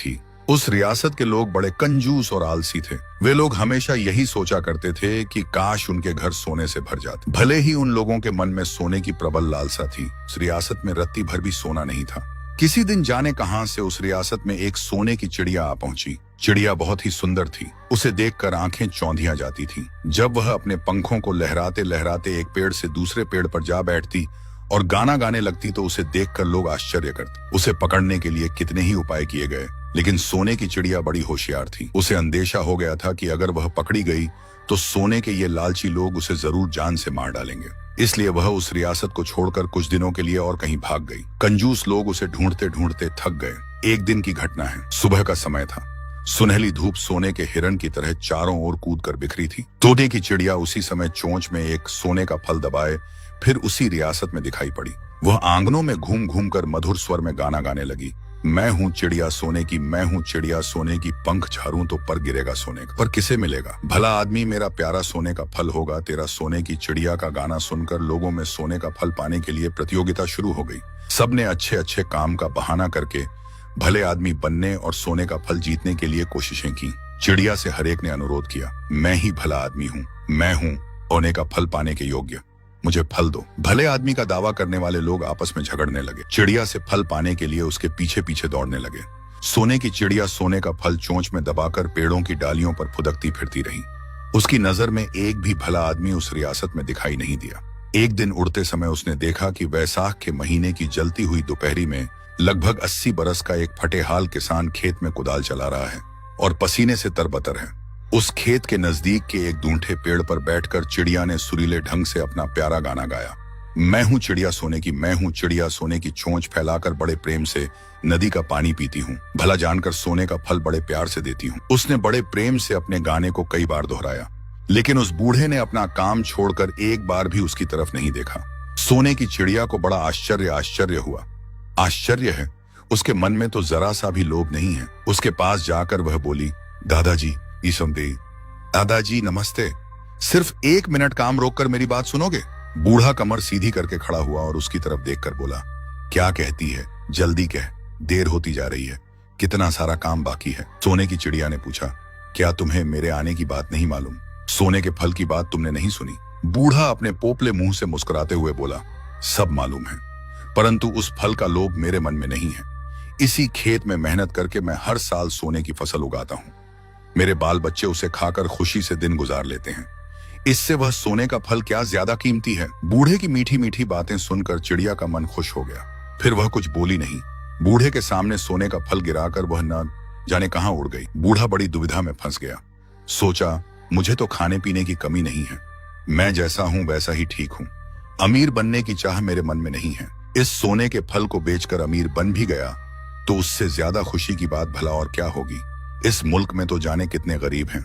थी। उस रियासत के लोग बड़े कंजूस और आलसी थे। वे लोग हमेशा यही सोचा करते थे कि काश उनके घर सोने से भर जाते। भले ही उन लोगों के मन में सोने की प्रबल लालसा थी, उस रियासत में रत्ती भर भी सोना नहीं था। किसी दिन जाने कहां से उस रियासत में एक सोने की चिड़िया आ पहुंची। चिड़िया बहुत ही सुंदर थी। उसे देखकर आंखें चौंधिया जाती थीं। जब वह अपने पंखों को लहराते लहराते एक पेड़ से दूसरे पेड़ पर जा बैठती और गाना गाने लगती तो उसे देखकर लोग आश्चर्य करते। उसे पकड़ने के लिए कितने ही उपाय किए गए, लेकिन सोने की चिड़िया बड़ी होशियार थी। उसे अंदेशा हो गया था कि अगर वह पकड़ी गई तो सोने के ये लालची लोग उसे जरूर जान से मार डालेंगे। इसलिए वह उस रियासत को छोड़कर कुछ दिनों के लिए और कहीं भाग गई। कंजूस लोग उसे ढूंढते ढूंढते थक गए। एक दिन की घटना है। सुबह का समय था। सुनहली धूप सोने के हिरण की तरह चारों ओर कूदकर बिखरी थी। तोते की चिड़िया उसी समय चोंच में एक सोने का फल दबाए फिर उसी रियासत में दिखाई पड़ी। वह आंगनों में घूम घूम कर मधुर स्वर में गाना गाने लगी। मैं हूँ चिड़िया सोने की, मैं हूँ चिड़िया सोने की, पंख झाड़ूं तो पर गिरेगा सोने का। पर किसे मिलेगा? भला आदमी मेरा प्यारा सोने का फल होगा। तेरा सोने की चिड़िया का गाना सुनकर लोगों में सोने का फल पाने के लिए प्रतियोगिता शुरू हो गई। सबने अच्छे अच्छे काम का बहाना करके भले आदमी बनने और सोने का फल जीतने के लिए कोशिशें की। चिड़िया से हरेक ने अनुरोध किया, मैं ही भला आदमी हूँ, मैं हूँ सोने का फल पाने के योग्य, मुझे फल दो। भले आदमी का दावा करने वाले लोग आपस में झगड़ने लगे। चिड़िया से फल पाने के लिए उसके पीछे पीछे दौड़ने लगे। सोने की चिड़िया सोने का फल चोंच में दबाकर पेड़ों की डालियों पर फुदकती फिरती रही। उसकी नजर में एक भी भला आदमी उस रियासत में दिखाई नहीं दिया। एक दिन उड़ते समय उसने देखा कि वैसाख के महीने की जलती हुई दोपहरी में लगभग 80 बरस का एक फटेहाल किसान खेत में कुदाल चला रहा है और पसीने से तरबतर है। उस खेत के नजदीक के एक दूंठे पेड़ पर बैठकर चिड़िया ने सुरीले ढंग से अपना प्यारा गाना गाया। मैं हूँ चिड़िया सोने की, मैं हूँ चिड़िया सोने की, चोंच फैलाकर बड़े प्रेम से नदी का पानी पीती हूँ, भला जानकर सोने का फल बड़े प्यार से देती हूँ। उसने बड़े प्रेम से अपने गाने को कई बार दोहराया, लेकिन उस बूढ़े ने अपना काम छोड़कर एक बार भी उसकी तरफ नहीं देखा। सोने की चिड़िया को बड़ा आश्चर्य हुआ। आश्चर्य है, उसके मन में तो जरा सा भी लोभ नहीं है। उसके पास जाकर वह बोली, दादाजी ईसमदेई, दादाजी नमस्ते, सिर्फ 1 मिनट काम रोककर मेरी बात सुनोगे? बूढ़ा कमर सीधी करके खड़ा हुआ और उसकी तरफ देखकर बोला, क्या कहती है, जल्दी कह, देर होती जा रही है, कितना सारा काम बाकी है। सोने की चिड़िया ने पूछा, क्या तुम्हें मेरे आने की बात नहीं मालूम? सोने के फल की बात तुमने नहीं सुनी? बूढ़ा अपने पोपले मुंह से मुस्कुराते हुए बोला, सब मालूम है, परंतु उस फल का लोभ मेरे मन में नहीं है। इसी खेत में मेहनत करके मैं हर साल सोने की फसल उगाता हूँ। मेरे बाल बच्चे उसे खाकर खुशी से दिन गुजार लेते हैं। इससे वह सोने का फल क्या ज्यादा कीमती है? बूढ़े की मीठी मीठी बातें सुनकर चिड़िया का मन खुश हो गया। फिर वह कुछ बोली नहीं। बूढ़े के सामने सोने का फल गिराकर वह न जाने कहां उड़ गई। बूढ़ा बड़ी दुविधा में फंस गया। सोचा, मुझे तो खाने पीने की कमी नहीं है, मैं जैसा हूं वैसा ही ठीक हूं। अमीर बनने की चाह मेरे मन में नहीं है। इस सोने के फल को बेचकर अमीर बन भी गया तो उससे ज्यादा खुशी की बात भला और क्या होगी? इस मुल्क में तो जाने कितने गरीब हैं।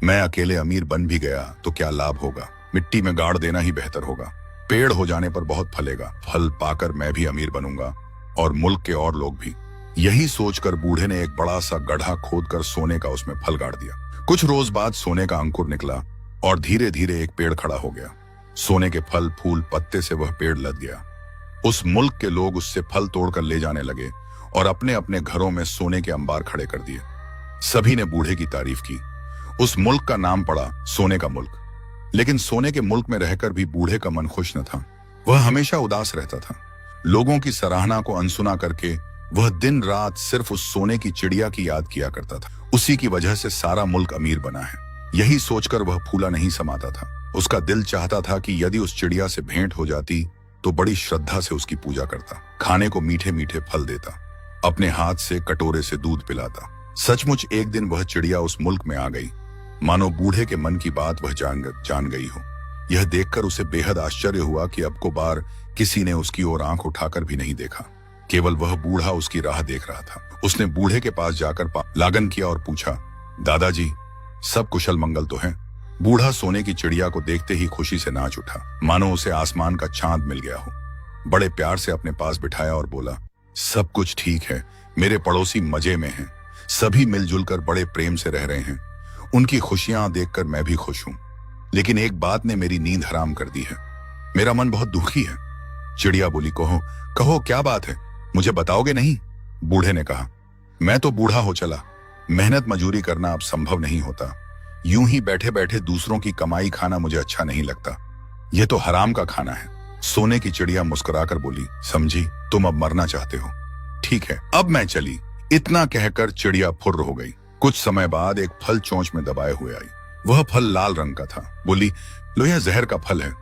मैं अकेले अमीर बन भी गया तो क्या लाभ होगा? मिट्टी में गाड़ देना ही बेहतर होगा। पेड़ हो जाने पर बहुत फलेगा, फल पाकर मैं भी अमीर बनूंगा और मुल्क के और लोग भी। यही सोचकर बूढ़े ने एक बड़ा सा गड्ढा खोदकर सोने का उसमें फल गाड़ दिया। कुछ रोज बाद सोने का अंकुर निकला और धीरे धीरे एक पेड़ खड़ा हो गया। सोने के फल फूल पत्ते से वह पेड़ लद गया। उस मुल्क के लोग उससे फल तोड़कर ले जाने लगे और अपने अपने घरों में सोने के अंबार खड़े कर दिए। सभी ने बूढ़े की तारीफ की। उस मुल्क का नाम पड़ा सोने का मुल्क। लेकिन सोने के मुल्क में रहकर भी बूढ़े का मन खुश न था। वह हमेशा उदास रहता था। लोगों की सराहना को अनसुना करके वह दिन रात सिर्फ उस सोने की चिड़िया की याद किया करता था। उसी की वजह से सारा मुल्क अमीर बना है। यही सोचकर वह फूला नहीं समाता था। उसका दिल चाहता था कि यदि उस चिड़िया से भेंट हो जाती तो बड़ी श्रद्धा से उसकी पूजा करता, खाने को मीठे मीठे फल देता, अपने हाथ से कटोरे से दूध पिलाता। सचमुच एक दिन वह चिड़िया उस मुल्क में आ गई, मानो बूढ़े के मन की बात वह जान गई हो। यह देखकर उसे बेहद आश्चर्य हुआ कि अब को बार किसी ने उसकी ओर आंख उठाकर भी नहीं देखा। केवल वह बूढ़ा उसकी राह देख रहा था। उसने बूढ़े के पास जाकर लागन किया और पूछा, दादाजी सब कुशल मंगल तो है? बूढ़ा सोने की चिड़िया को देखते ही खुशी से नाच उठा, मानो उसे आसमान का चांद मिल गया हो। बड़े प्यार से अपने पास बिठाया और बोला, सब कुछ ठीक है, मेरे पड़ोसी मजे में हैं, सभी मिलजुल कर बड़े प्रेम से रह रहे हैं। उनकी खुशियां देखकर मैं भी खुश हूं, लेकिन एक बात ने मेरी नींद हराम कर दी है। मेरा मन बहुत दुखी है। चिड़िया बोली, कहो कहो क्या बात है, मुझे बताओगे नहीं? बूढ़े ने कहा, मैं तो बूढ़ा हो चला, मेहनत मजूरी करना अब संभव नहीं होता। यूं ही बैठे बैठे दूसरों की कमाई खाना मुझे अच्छा नहीं लगता। यह तो हराम का खाना है। सोने की चिड़िया मुस्कुराकर बोली, समझी, तुम अब मरना चाहते हो। ठीक है, अब मैं चली। इतना कहकर चिड़िया फुर्र हो गई। कुछ समय बाद एक फल चोंच में दबाए हुए आई। वह फल लाल रंग का था। बोली, लो, यह जहर का फल है,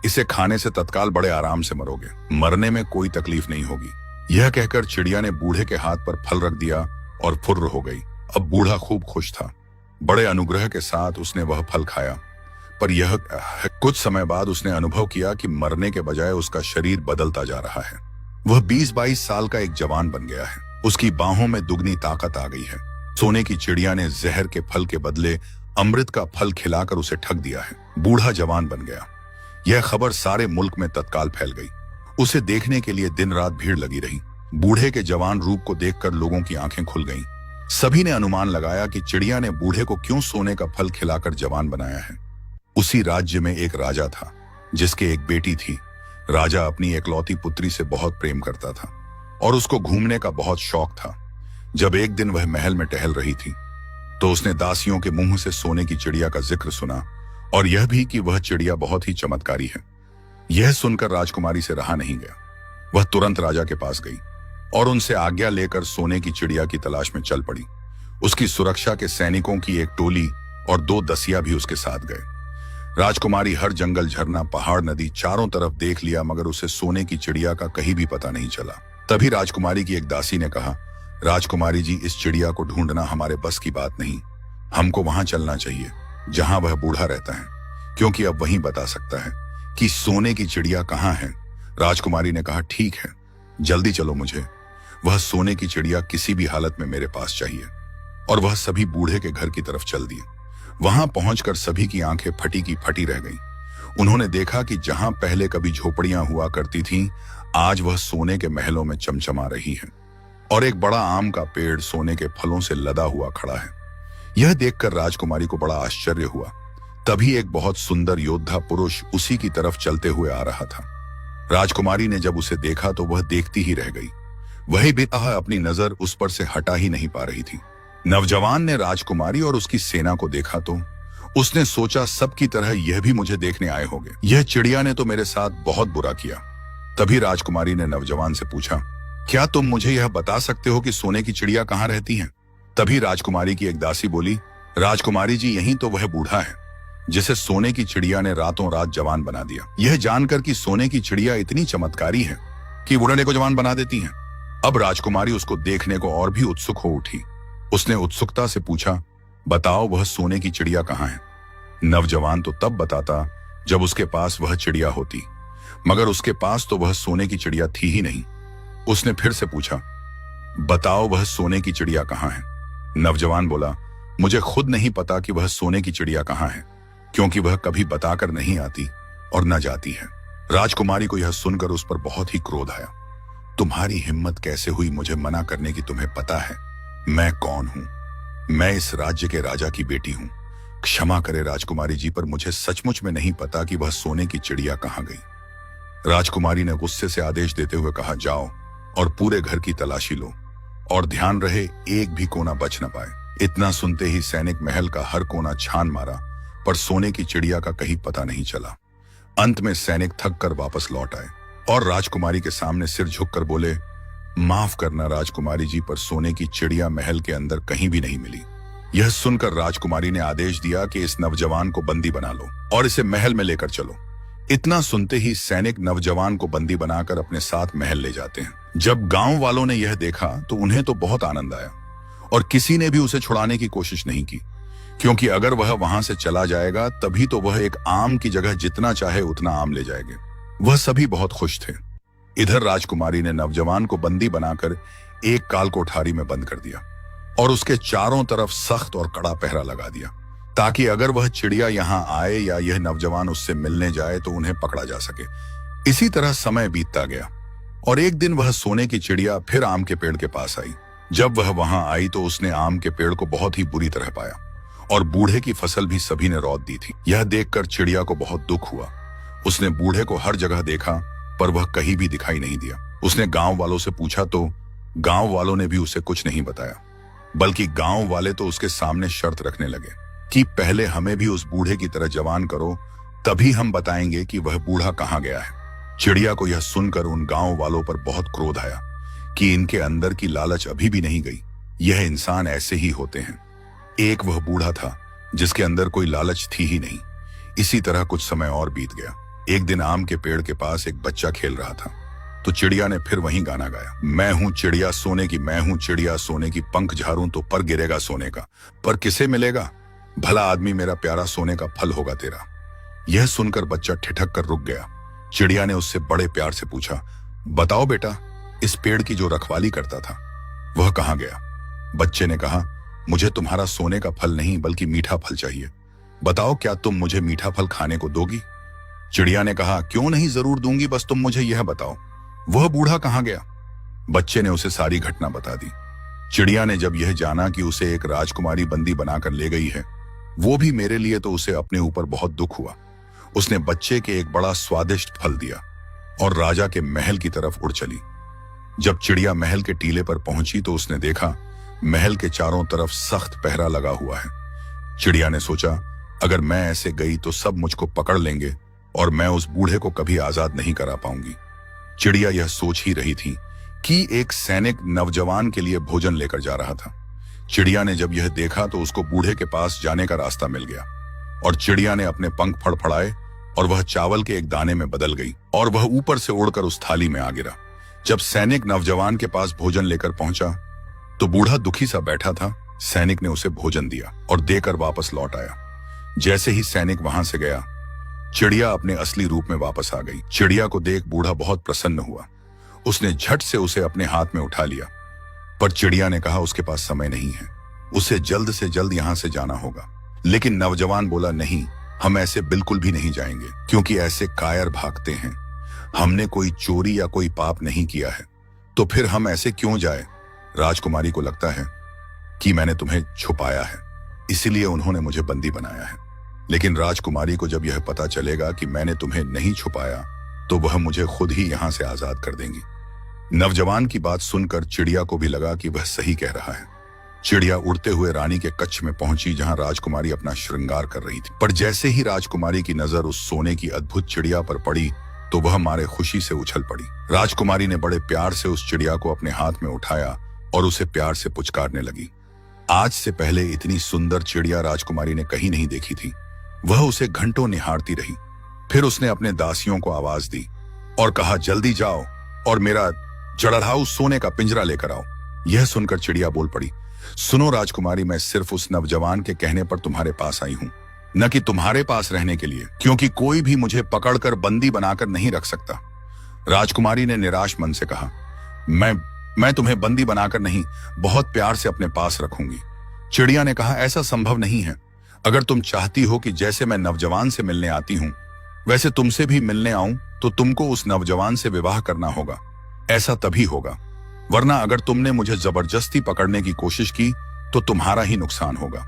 इसे खाने से तत्काल बड़े आराम से मरोगे, मरने में कोई तकलीफ नहीं होगी। यह कहकर चिड़िया ने बूढ़े के हाथ पर फल रख दिया और फुर्र हो गई। अब बूढ़ा खूब खुश था। बड़े अनुग्रह के साथ उसने वह फल खाया, पर यह कुछ समय बाद उसने अनुभव किया कि मरने के बजाय उसका शरीर बदलता जा रहा है। वह 20-22 साल का एक जवान बन गया है। उसकी बाहों में दुगनी ताकत आ गई है। सोने की चिड़िया ने जहर के फल के बदले अमृत का फल खिलाकर उसे ठग दिया है। बूढ़ा जवान बन गया। यह खबर सारे मुल्क में तत्काल फैल गई। उसे देखने के लिए दिन रात भीड़ लगी रही। बूढ़े के जवान रूप को देखकर लोगों की आंखें खुल गईं। सभी ने अनुमान लगाया कि चिड़िया ने बूढ़े को क्यों सोने का फल खिलाकर जवान बनाया है। उसी राज्य में एक राजा था, जिसके एक बेटी थी। राजा अपनी एकलौती पुत्री से बहुत प्रेम करता था और उसको घूमने का बहुत शौक था। जब एक दिन वह महल में टहल रही थी, तो उसने दासियों के मुंह से सोने की चिड़िया का जिक्र सुना, और यह भी कि वह चिड़िया बहुत ही चमत्कारी है। यह सुनकर राजकुमारी से रहा नहीं गया। वह तुरंत राजा के पास गई और उनसे आज्ञा लेकर सोने की चिड़िया की तलाश में चल पड़ी। उसकी सुरक्षा के सैनिकों की एक टोली और 2 दसिया भी उसके साथ गए। राजकुमारी हर जंगल, झरना, पहाड़, नदी चारों तरफ देख लिया, मगर उसे सोने की चिड़िया का कहीं भी पता नहीं चला। तभी राजकुमारी की एक दासी ने कहा, राजकुमारी जी, इस चिड़िया को ढूंढना हमारे बस की बात नहीं। हमको वहां चलना चाहिए जहां वह बूढ़ा रहता है, क्योंकि अब वहीं बता सकता है कि सोने की चिड़िया कहाँ है। राजकुमारी ने कहा, ठीक है, जल्दी चलो, मुझे वह सोने की चिड़िया किसी भी हालत में मेरे पास चाहिए। और वह सभी बूढ़े के घर की तरफ चल दिए। वहां पहुंचकर सभी की आंखें फटी की फटी रह गईं। उन्होंने देखा कि जहां पहले कभी झोपड़ियां हुआ करती थीं, आज वह सोने के महलों में चमचमा रही है, और एक बड़ा आम का पेड़ सोने के फलों से लदा हुआ खड़ा है। यह देखकर राजकुमारी को बड़ा आश्चर्य हुआ। तभी एक बहुत सुंदर योद्धा पुरुष उसी की तरफ चलते हुए आ रहा था। राजकुमारी ने जब उसे देखा तो वह देखती ही रह गई। वही भी अपनी नजर उस पर से हटा ही नहीं पा रही थी। नौजवान ने राजकुमारी और उसकी सेना को देखा तो उसने सोचा, सबकी तरह यह भी मुझे देखने आए होंगे। यह चिड़िया ने तो मेरे साथ बहुत बुरा किया। तभी राजकुमारी ने नौजवान से पूछा, क्या तुम मुझे यह बता सकते हो कि सोने की चिड़िया कहाँ रहती है? तभी राजकुमारी की एक दासी बोली, राजकुमारी जी, यही तो वह बूढ़ा है जिसे सोने की चिड़िया ने रातों रात जवान बना दिया। यह जानकर कि सोने की चिड़िया इतनी चमत्कारी है कि बूढ़े को जवान बना देती है। अब राजकुमारी उसको देखने को और भी उत्सुक हो उठी। उसने उत्सुकता से पूछा, बताओ, वह सोने की चिड़िया कहाँ है? नवजवान तो तब बताता जब उसके पास वह चिड़िया होती, मगर उसके पास तो वह सोने की चिड़िया थी ही नहीं। उसने फिर से पूछा, बताओ, वह सोने की चिड़िया कहाँ है? नवजवान बोला, मुझे खुद नहीं पता कि वह सोने की चिड़िया कहाँ है, क्योंकि वह कभी बताकर नहीं आती और न जाती है। राजकुमारी को यह सुनकर उस पर बहुत ही क्रोध आया। तुम्हारी हिम्मत कैसे हुई मुझे मना करने की? तुम्हें पता है मैं कौन हूं? मैं इस राज्य के राजा की बेटी हूं। क्षमा करे राजकुमारी जी, पर मुझे सचमुच में नहीं पता कि वह सोने की चिड़िया कहाँ गई। राजकुमारी ने गुस्से से आदेश देते हुए कहा, जाओ और पूरे घर की तलाशी लो, और ध्यान रहे एक भी कोना बच न पाए। इतना सुनते ही सैनिक महल का हर कोना छान मारा, पर सोने की चिड़िया का कहीं पता नहीं चला। अंत में सैनिक थक कर वापस लौट आए और राजकुमारी के सामने सिर झुककर बोले, माफ करना राजकुमारी जी, पर सोने की चिड़िया महल के अंदर कहीं भी नहीं मिली। यह सुनकर राजकुमारी ने आदेश दिया कि इस नवजवान को बंदी बना लो और इसे महल में लेकर चलो। इतना सुनते ही सैनिक नवजवान को बंदी बनाकर अपने साथ महल ले जाते हैं। जब गांव वालों ने यह देखा तो उन्हें तो बहुत आनंद आया, और किसी ने भी उसे छुड़ाने की कोशिश नहीं की, क्योंकि अगर वह वहां से चला जाएगा तभी तो वह एक आम की जगह जितना चाहे उतना आम ले जाएंगे। वह सभी बहुत खुश थे। इधर राजकुमारी ने नवजवान को बंदी बनाकर एक काल कोठारी में बंद कर दिया और उसके चारों तरफ सख्त और कड़ा पहरा लगा दिया, ताकि अगर वह चिड़िया यहाँ आए या यह नवजवान उससे मिलने जाए तो उन्हें पकड़ा जा सके। इसी तरह समय बीतता गया और एक दिन वह सोने की चिड़िया फिर आम के पेड़ के पास आई। जब वह वहां आई तो उसने आम के पेड़ को बहुत ही बुरी तरह पाया और बूढ़े की फसल भी सभी ने रौंद दी थी। यह देखकर चिड़िया को बहुत दुख हुआ। उसने बूढ़े को हर जगह देखा, पर वह कहीं भी दिखाई नहीं दिया। उसने गांव वालों से पूछा तो गांव वालों ने भी उसे कुछ नहीं बताया। बल्कि गांव वाले तो उसके सामने शर्त रखने लगे कि पहले हमें भी उस बूढ़े की तरह जवान करो, तभी हम बताएंगे कि वह बूढ़ा कहाँ गया है। चिड़िया को यह सुनकर उन गांव वालों पर बहुत क्रोध आया कि इनके अंदर की लालच अभी भी नहीं गई। यह इंसान ऐसे ही होते हैं। एक वह बूढ़ा था जिसके अंदर कोई लालच थी ही नहीं। इसी तरह कुछ समय और बीत गया। एक दिन आम के पेड़ के पास एक बच्चा खेल रहा था, तो चिड़िया ने फिर वही गाना गाया, मैं हूं चिड़िया सोने की, मैं हूं चिड़िया सोने की, पंख झाड़ूं तो पर गिरेगा सोने का, पर किसे मिलेगा, भला आदमी मेरा प्यारा, सोने का फल होगा तेरा। यह सुनकर बच्चा ठिठक कर रुक गया। चिड़िया ने उससे बड़े प्यार से पूछा, बताओ बेटा, इस पेड़ की जो रखवाली करता था वह कहाँ गया? बच्चे ने कहा, मुझे तुम्हारा सोने का फल नहीं बल्कि मीठा फल चाहिए। बताओ, क्या तुम मुझे मीठा फल खाने को दोगी? चिड़िया ने कहा, क्यों नहीं, जरूर दूंगी, बस तुम मुझे यह बताओ, वह बूढ़ा कहाँ गया? बच्चे ने उसे सारी घटना बता दी। चिड़िया ने जब यह जाना कि उसे एक राजकुमारी बंदी बनाकर ले गई है, वो भी मेरे लिए, तो उसे अपने ऊपर बहुत दुख हुआ। उसने बच्चे के एक बड़ा स्वादिष्ट फल दिया और राजा के महल की तरफ उड़ चली। जब चिड़िया महल के टीले पर पहुंची तो उसने देखा महल के चारों तरफ सख्त पहरा लगा हुआ है। चिड़िया ने सोचा, अगर मैं ऐसे गई तो सब मुझको पकड़ लेंगे और मैं उस बूढ़े को कभी आजाद नहीं करा पाऊंगी। चिड़िया यह सोच ही रही थी कि एक सैनिक नौजवान के लिए भोजन लेकर जा रहा था। चिड़िया ने जब यह देखा तो उसको बूढ़े के पास जाने का रास्ता मिल गया और चिड़िया ने अपने पंख फड़फड़ाए और वह चावल के एक दाने में बदल गई और वह ऊपर से उड़कर उस थाली में आ गिरा। जब सैनिक नौजवान के पास भोजन लेकर पहुंचा तो बूढ़ा दुखी सा बैठा था। सैनिक ने उसे भोजन दिया और देकर वापस लौट आया। जैसे ही सैनिक वहां से गया, चिड़िया अपने असली रूप में वापस आ गई। चिड़िया को देख बूढ़ा बहुत प्रसन्न हुआ। उसने झट से उसे अपने हाथ में उठा लिया, पर चिड़िया ने कहा उसके पास समय नहीं है, उसे जल्द से जल्द यहां से जाना होगा। लेकिन नौजवान बोला, नहीं, हम ऐसे बिल्कुल भी नहीं जाएंगे, क्योंकि ऐसे कायर भागते हैं। हमने कोई चोरी या कोई पाप नहीं किया है, तो फिर हम ऐसे क्यों जाए? राजकुमारी को लगता है कि मैंने तुम्हें छुपाया है, इसीलिए उन्होंने मुझे बंदी बनाया है। लेकिन राजकुमारी को जब यह पता चलेगा कि मैंने तुम्हें नहीं छुपाया तो वह मुझे खुद ही यहां से आजाद कर देंगी। नौजवान की बात सुनकर चिड़िया को भी लगा कि वह सही कह रहा है। चिड़िया उड़ते हुए रानी के कक्ष में पहुंची जहां राजकुमारी अपना श्रृंगार कर रही थी। पर जैसे ही राजकुमारी की नजर उस सोने की अद्भुत चिड़िया पर पड़ी तो वह मारे खुशी से उछल पड़ी। राजकुमारी ने बड़े प्यार से उस चिड़िया को अपने हाथ में उठाया और उसे प्यार से पुचकारने लगी। आज से पहले इतनी सुंदर चिड़िया राजकुमारी ने कहीं नहीं देखी थी। वह उसे घंटों निहारती रही। फिर उसने अपने दासियों को आवाज दी और कहा, जल्दी जाओ और मेरा जड़ढ़ाऊ सोने का पिंजरा लेकर आओ। यह सुनकर चिड़िया बोल पड़ी, सुनो राजकुमारी, मैं सिर्फ उस नौजवान के कहने पर तुम्हारे पास आई हूं, न कि तुम्हारे पास रहने के लिए, क्योंकि कोई भी मुझे पकड़कर बंदी बनाकर नहीं रख सकता। राजकुमारी ने निराश मन से कहा, मैं तुम्हें बंदी बनाकर नहीं, बहुत प्यार से अपने पास रखूंगी। चिड़िया ने कहा, ऐसा संभव नहीं है। अगर तुम चाहती हो कि जैसे मैं नौजवान से मिलने आती हूं वैसे तुमसे भी मिलने आऊं, तो तुमको उस नौजवान से विवाह करना होगा। ऐसा तभी होगा, वरना अगर तुमने मुझे जबरदस्ती पकड़ने की कोशिश की तो तुम्हारा ही नुकसान होगा।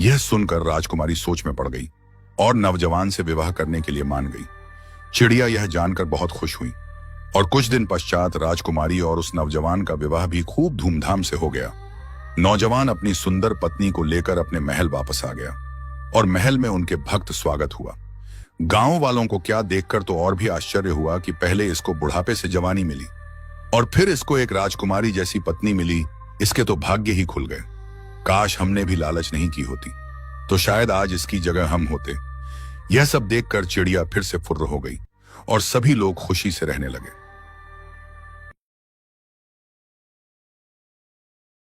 यह सुनकर राजकुमारी सोच में पड़ गई और नौजवान से विवाह करने के लिए मान गई। चिड़िया यह जानकर बहुत खुश हुई और कुछ दिन पश्चात राजकुमारी और उस नौजवान का विवाह भी खूब धूमधाम से हो गया। नौजवान अपनी सुंदर पत्नी को लेकर अपने महल वापस आ गया और महल में उनके भक्त स्वागत हुआ। गांव वालों को क्या देखकर तो और भी आश्चर्य हुआ कि पहले इसको बुढ़ापे से जवानी मिली और फिर इसको एक राजकुमारी जैसी पत्नी मिली। इसके तो भाग्य ही खुल गए। काश हमने भी लालच नहीं की होती, तो शायद आज इसकी जगह हम होते। यह सब देखकर चिड़िया फिर से फुर्र हो गई और सभी लोग खुशी से रहने लगे।